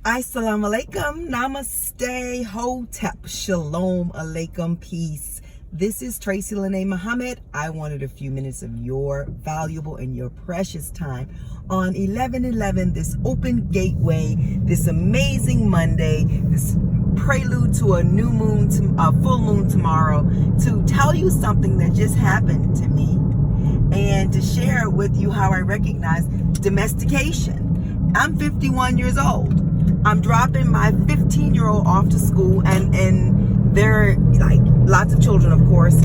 Assalamu alaikum, namaste, hotep, shalom alaikum, peace. This is Tracy Lene Muhammad. I wanted a few minutes of your valuable and your precious time on 11/11, this open gateway, this amazing Monday, this prelude to a new moon, a full moon tomorrow, to tell you something that just happened to me and to share with you how I recognize domestication. I'm 51 years old. I'm dropping my 15-year-old off to school, and they're like lots of children, of course,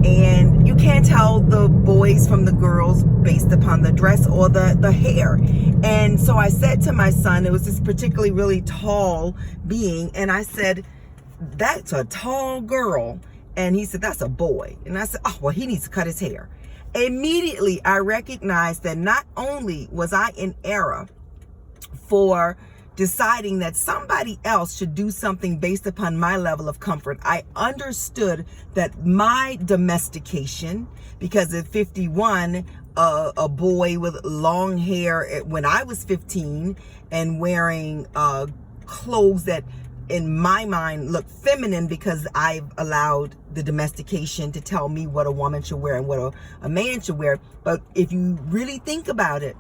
and you can't tell the boys from the girls based upon the dress or the hair. And so I said to my son, it was this particularly really tall being, and I said, "That's a tall girl." And he said, "That's a boy." And I said, "Oh, well, he needs to cut his hair." Immediately I recognized that not only was I in error for deciding that somebody else should do something based upon my level of comfort, I understood that my domestication, because at 51, a boy with long hair when I was 15 and wearing clothes that in my mind look feminine because I've allowed the domestication to tell me what a woman should wear and what a man should wear. But if you really think about it,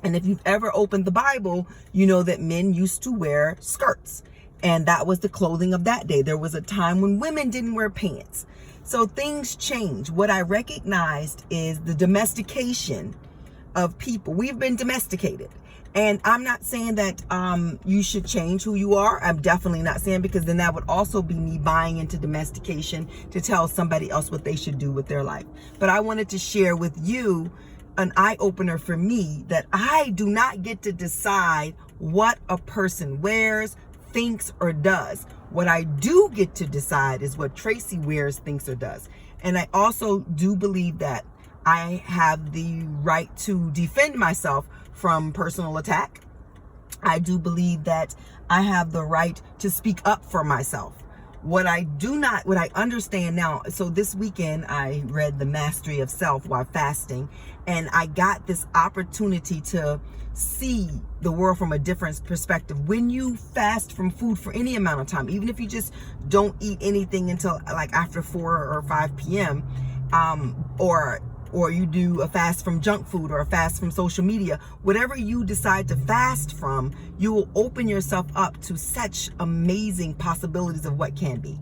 and if you've ever opened the Bible, you know that men used to wear skirts, and that was the clothing of that day. There was a time when women didn't wear pants. So things change. What I recognized is the domestication of people. We've been domesticated. And I'm not saying that you should change who you are. I'm definitely not saying, because then that would also be me buying into domestication to tell somebody else what they should do with their life. But I wanted to share with you an eye-opener for me, that I do not get to decide what a person wears, thinks, or does. What I do get to decide is what Tracy wears, thinks, or does. And I also do believe that I have the right to defend myself from personal attack. I do believe that I have the right to speak up for myself. What I understand now, so this weekend I read The Mastery of Self while fasting, and I got this opportunity to see the world from a different perspective. When you fast from food for any amount of time, even if you just don't eat anything until like after 4 or 5 p.m., or you do a fast from junk food or a fast from social media, whatever you decide to fast from, you will open yourself up to such amazing possibilities of what can be.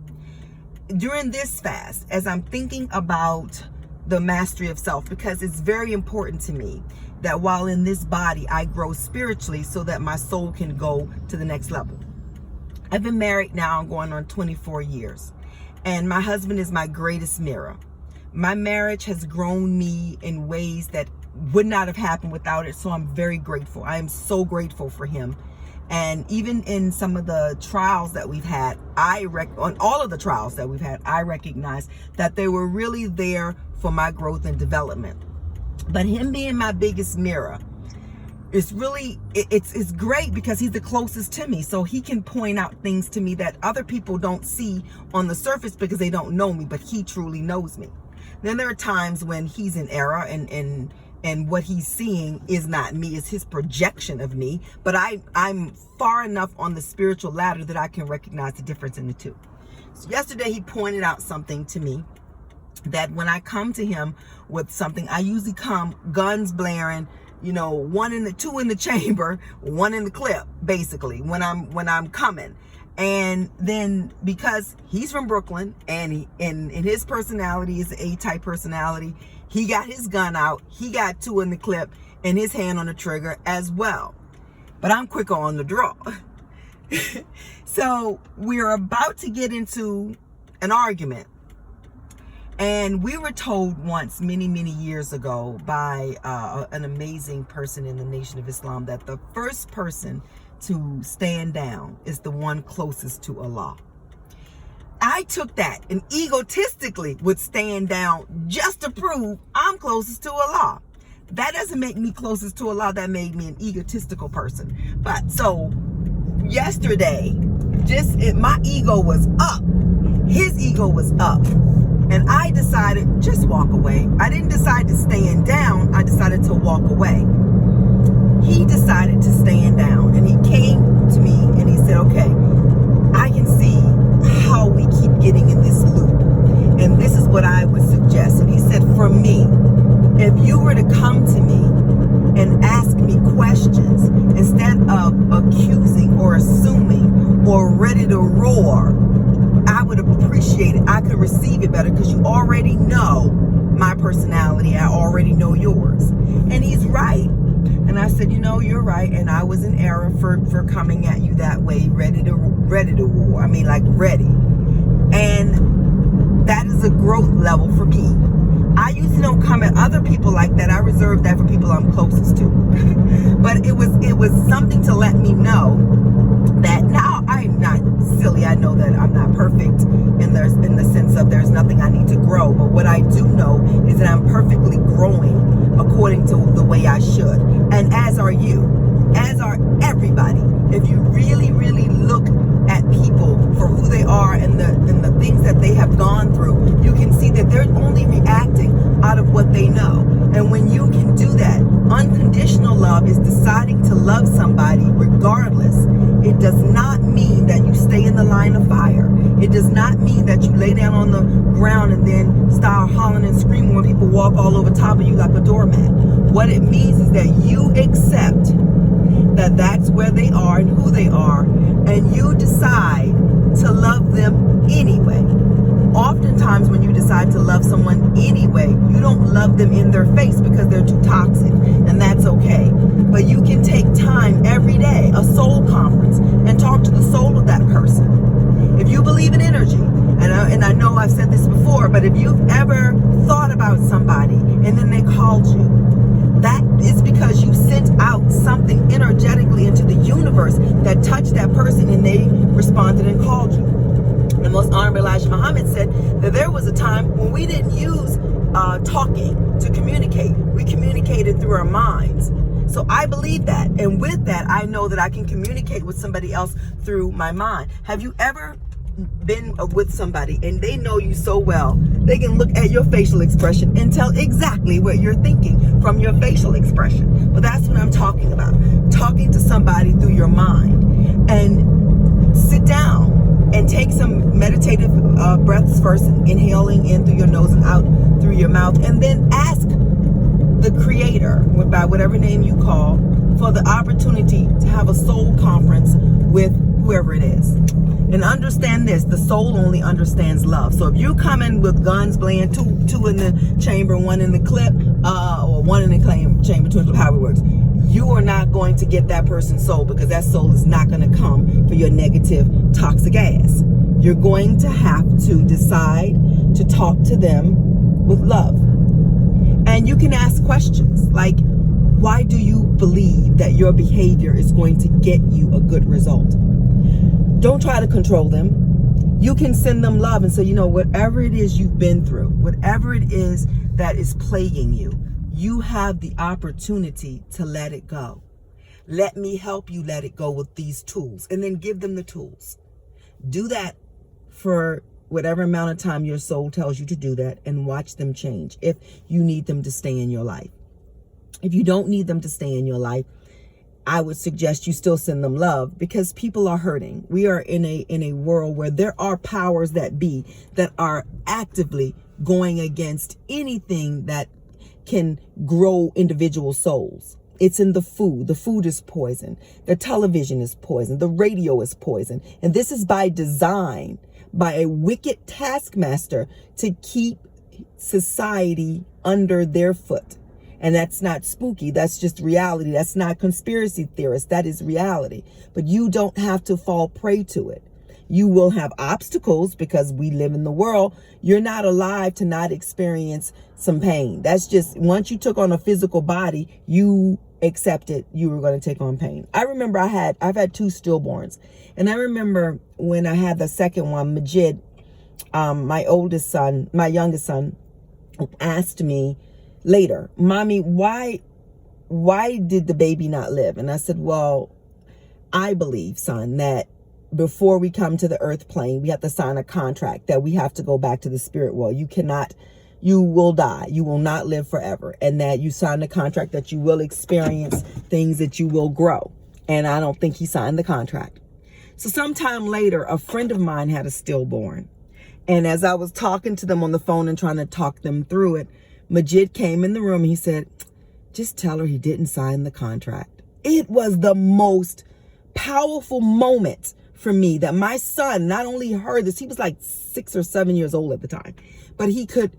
During this fast, as I'm thinking about the mastery of self, because it's very important to me that while in this body, I grow spiritually so that my soul can go to the next level. I've been married now going on 24 years, and my husband is my greatest mirror. My marriage has grown me in ways that would not have happened without it. So I'm very grateful. I am so grateful for him. And even in some of the trials that we've had, on all of the trials that we've had, I recognize that they were really there for my growth and development. But him being my biggest mirror, it's really, it's great because he's the closest to me. So he can point out things to me that other people don't see on the surface because they don't know me, but he truly knows me. Then there are times when he's in error and what he's seeing is not me, it's his projection of me. But I'm far enough on the spiritual ladder that I can recognize the difference in the two. So yesterday he pointed out something to me, that when I come to him with something, I usually come guns blaring, you know, two in the chamber, one in the clip, basically, when I'm coming. And then because he's from Brooklyn and his personality is an A-type personality, he got his gun out, he got 2 in the clip and his hand on the trigger as well. But I'm quicker on the draw. So we're about to get into an argument. And we were told once, many, many years ago, by an amazing person in the Nation of Islam, that the first person to stand down is the one closest to Allah. I took that and egotistically would stand down just to prove I'm closest to Allah. That doesn't make me closest to Allah. That made me an egotistical person. But so yesterday, my ego was up. His ego was up. And I decided, just walk away. I didn't decide to stand down. I decided to walk away. He decided to stand down, and he came to me and he more, I would appreciate it. I could receive it better because you already know my personality. I already know yours. And he's right. And I said, you're right. And I was in error for coming at you that way, ready to war. I mean, like ready. And that is a growth level for me. I usually don't come at other people like that. I reserve that for people I'm closest to. But it was something to let me know that now I'm not silly. I know that I'm not perfect in the sense of there's nothing I need to grow. But what I do know is that I'm perfectly growing according to the way I should. And as are you. As are everybody. If you really, really look at people for who they are and the things that they have gone through, you can see that they're only reacting out of what they know. And when you can do that, unconditional love is deciding to love somebody regardless. It does not mean that you stay in the line of fire. It does not mean that you lay down on the ground and then start hollering and screaming when people walk all over top of you like a doormat. What it means is that you accept that that's where they are and who they are, and you decide to love them anyway. Oftentimes when you decide to love someone anyway, you don't love them in their face because they're too toxic, and that's okay. But you can take time every day, a soul conference, and talk to the soul of that person. If you believe in energy, and I know I've said this before, but if you've ever thought about somebody and then they called you, that is because you sent out something energetically into the universe that touched that person and they responded and called you. The Most Honorable Elijah Muhammad said that there was a time when we didn't use talking to communicate. We communicated through our minds. So I believe that. And with that, I know that I can communicate with somebody else through my mind. Have you ever been with somebody and they know you so well, they can look at your facial expression and tell exactly what you're thinking from your facial expression? Well, that's what I'm talking about. Talking to somebody through your mind. And sit down and take some meditative breaths first, inhaling in through your nose and out through your mouth, and then ask the Creator, by whatever name you call, for the opportunity to have a soul conference with whoever it is. And understand this, the soul only understands love. So if you come in with guns blazing, two in the chamber, one in the clip, or one in the chamber, two in the clip, however it works, you are not going to get that person's soul, because that soul is not going to come for your negative, toxic ass. You're going to have to decide to talk to them with love. And you can ask questions like, why do you believe that your behavior is going to get you a good result? Don't try to control them. You can send them love and say, whatever it is you've been through, whatever it is that is plaguing you, you have the opportunity to let it go. Let me help you let it go with these tools, and then give them the tools. Do that for whatever amount of time your soul tells you to do that, and watch them change if you need them to stay in your life. If you don't need them to stay in your life, I would suggest you still send them love, because people are hurting. We are in a world where there are powers that be that are actively going against anything that can grow individual souls. It's in the food. The food is poison. The television is poison. The radio is poison. And this is by design, by a wicked taskmaster to keep society under their foot. And that's not spooky. That's just reality. That's not conspiracy theorists. That is reality. But you don't have to fall prey to it. You will have obstacles because we live in the world. You're not alive to not experience some pain. That's just, once you took on a physical body, you accepted you were going to take on pain. I remember I've had 2 stillborns. And I remember when I had the second one, Majid, my youngest son, asked me later, Mommy, why did the baby not live? And I said, well, I believe, son, that before we come to the earth plane, we have to sign a contract that we have to go back to the spirit world. You will die. You will not live forever. And that you signed a contract that you will experience things, that you will grow. And I don't think he signed the contract. So sometime later, a friend of mine had a stillborn. And as I was talking to them on the phone and trying to talk them through it, Majid came in the room and he said, just tell her he didn't sign the contract. It was the most powerful moment for me that my son not only heard this, he was like 6 or 7 years old at the time, but he could,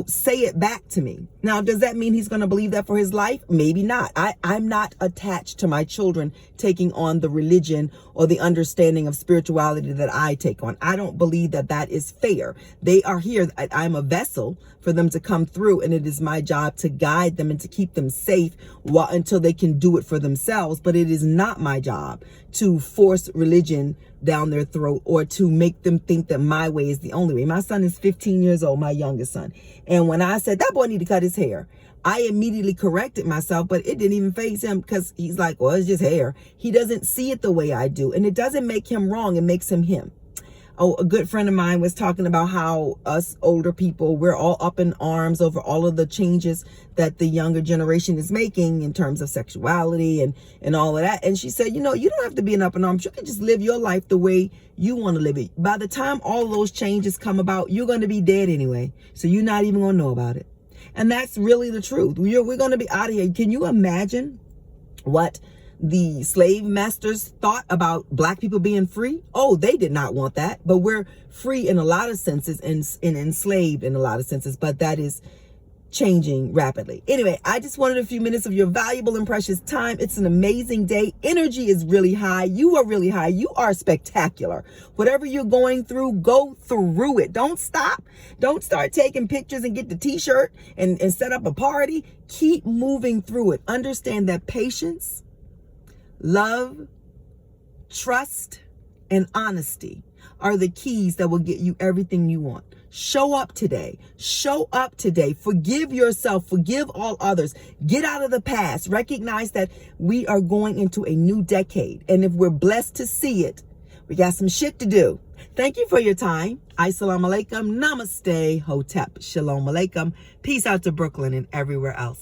say it back to me. Now, does that mean he's going to believe that for his life? Maybe not. I'm not attached to my children taking on the religion or the understanding of spirituality that I take on. I don't believe that that is fair. They are here. I'm a vessel for them to come through, and it is my job to guide them and to keep them safe until they can do it for themselves. But it is not my job to force religion down their throat or to make them think that my way is the only way. My son is 15 years old, my youngest son. And when I said that boy need to cut his hair, I immediately corrected myself, but it didn't even faze him because he's like, well, it's just hair. He doesn't see it the way I do. And it doesn't make him wrong. It makes him him. Oh, a good friend of mine was talking about how us older people, we're all up in arms over all of the changes that the younger generation is making in terms of sexuality and all of that. And she said, you don't have to be up in arms. You can just live your life the way you want to live it. By the time all those changes come about, you're going to be dead anyway. So you're not even going to know about it. And that's really the truth. We're going to be out of here. Can you imagine what the slave masters thought about black people being free? Oh, they did not want that. But we're free in a lot of senses and enslaved in a lot of senses. But that is changing rapidly. Anyway, I just wanted a few minutes of your valuable and precious time. It's an amazing day. Energy is really high. You are really high. You are spectacular. Whatever you're going through, go through it. Don't stop. Don't start taking pictures and get the t-shirt and set up a party. Keep moving through it. Understand that patience, love, trust, and honesty are the keys that will get you everything you want. Show up today. Show up today. Forgive yourself. Forgive all others. Get out of the past. Recognize that we are going into a new decade. And if we're blessed to see it, we got some shit to do. Thank you for your time. Assalamu alaikum. Namaste. Hotep. Shalom alaikum. Peace out to Brooklyn and everywhere else.